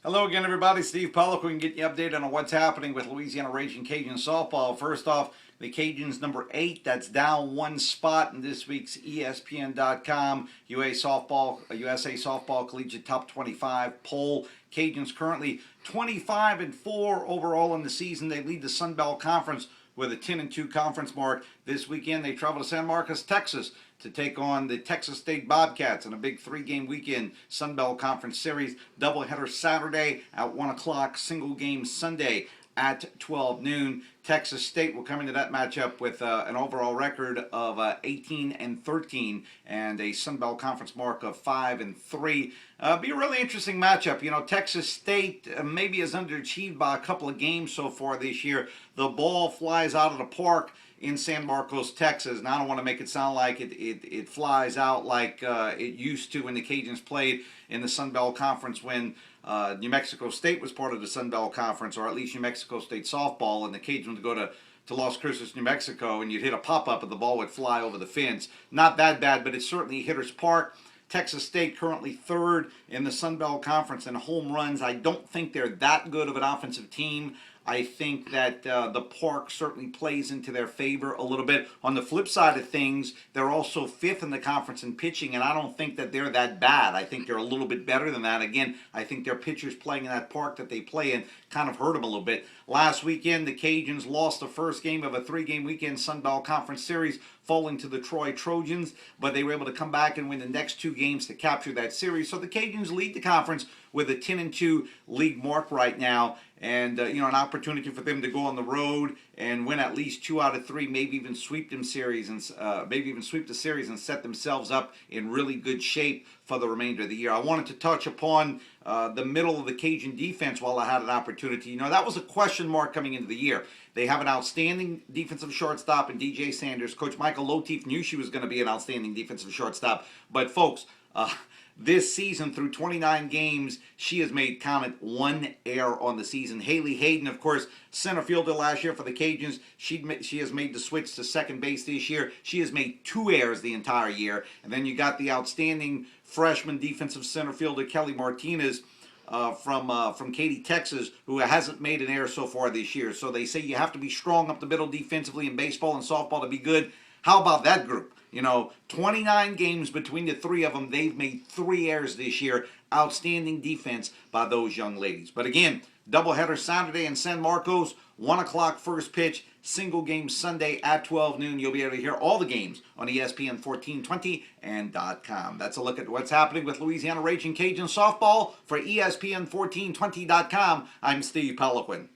Hello again, everybody. Steve Pollock. We can get you updated on what's happening with Louisiana Raging Cajun softball. First off, the Cajuns number 8. That's down one spot in this week's ESPN.com USA Softball Collegiate Top 25 poll. Cajuns currently 25-4 overall in the season. They lead the Sun Belt Conference with a 10-2 conference mark. This weekend they travel to San Marcos, Texas to take on the Texas State Bobcats in a big 3-game weekend Sun Belt Conference Series. Doubleheader Saturday at 1 o'clock, single game Sunday at 12 noon. Texas State will come into that matchup with an overall record of 18-13 and a Sun Belt Conference mark of 5-3. Be a really interesting matchup. You know, Texas State maybe has underachieved by a couple of games so far this year. The ball flies out of the park in San Marcos, Texas. And I don't want to make it sound like it flies out like it used to when the Cajuns played in the Sun Belt Conference when New Mexico State was part of the Sun Belt Conference, or at least New Mexico State softball, and the Cajuns would go to Las Cruces, New Mexico, and you'd hit a pop-up and the ball would fly over the fence. Not that bad, but it's certainly Hitter's Park. Texas State currently third in the Sun Belt Conference in home runs. I don't think they're that good of an offensive team. I think that the park certainly plays into their favor a little bit. On the flip side of things, they're also fifth in the conference in pitching, and I don't think that they're that bad. I think they're a little bit better than that. Again, I think their pitchers playing in that park that they play in kind of hurt them a little bit. Last weekend, the Cajuns lost the first game of a 3-game weekend Sun Belt Conference Series, falling to the Troy Trojans, but they were able to come back and win the next 2 games to capture that series. So the Cajuns lead the conference with a 10-2 league mark right now, and an opportunity for them to go on the road and win at least 2 out of 3, maybe even sweep the series and set themselves up in really good shape for the remainder of the year. I wanted to touch upon the middle of the Cajun defense while I had an opportunity. You know, that was a question mark coming into the year. They have an outstanding defensive shortstop in DJ Sanders. Coach Michael Lotief knew she was going to be an outstanding defensive shortstop. But folks, this season, through 29 games, she has made, count it, 1 error on the season. Haley Hayden, of course, center fielder last year for the Cajuns. She has made the switch to second base this year. She has made 2 errors the entire year. And then you got the outstanding freshman defensive center fielder Kelly Martinez from Katy, Texas, who hasn't made an error so far this year. So they say you have to be strong up the middle defensively in baseball and softball to be good. How about that group? 29 games between the 3 of them. They've made 3 errors this year. Outstanding defense by those young ladies. But again, doubleheader Saturday in San Marcos, 1 o'clock first pitch, single game Sunday at 12 noon. You'll be able to hear all the games on ESPN 1420 and .com. That's a look at what's happening with Louisiana Raging Cajun softball for ESPN 1420.com. I'm Steve Peloquin.